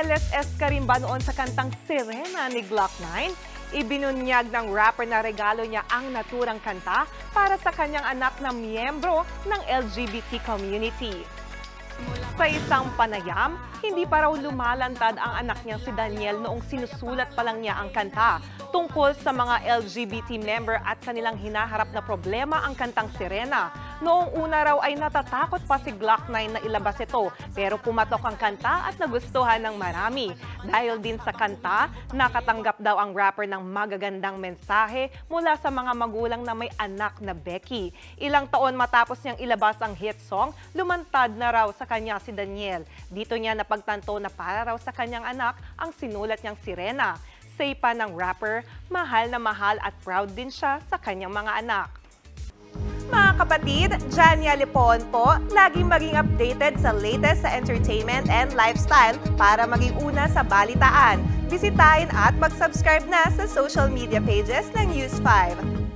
LSS ka rin ba noon sa kantang Sirena ni Glock 9? Ibinunyag ng rapper na regalo niya ang naturang kanta para sa kanyang anak na miyembro ng LGBT community. Sa isang panayam, hindi pa raw lumalantad ang anak niyang si Daniel noong sinusulat pa lang niya ang kanta tungkol sa mga LGBT member at kanilang hinaharap na problema ang kantang Sirena. Noong una raw ay natatakot pa si Glock 9 na ilabas ito, pero pumatok ang kanta at nagustuhan ng marami. Dahil din sa kanta, nakatanggap daw ang rapper ng magagandang mensahe mula sa mga magulang na may anak na Becky. Ilang taon matapos niyang ilabas ang hit song, lumantad na raw sa kanya si Daniel. Dito niya napagtanto na para raw sa kanyang anak ang sinulat niyang Sirena. Say pa ng rapper, mahal na mahal at proud din siya sa kanyang mga anak. Mga kapatid, Jania Lipon po, laging maging updated sa latest sa entertainment and lifestyle para maging una sa balitaan. Bisitahin at mag-subscribe na sa social media pages ng News 5.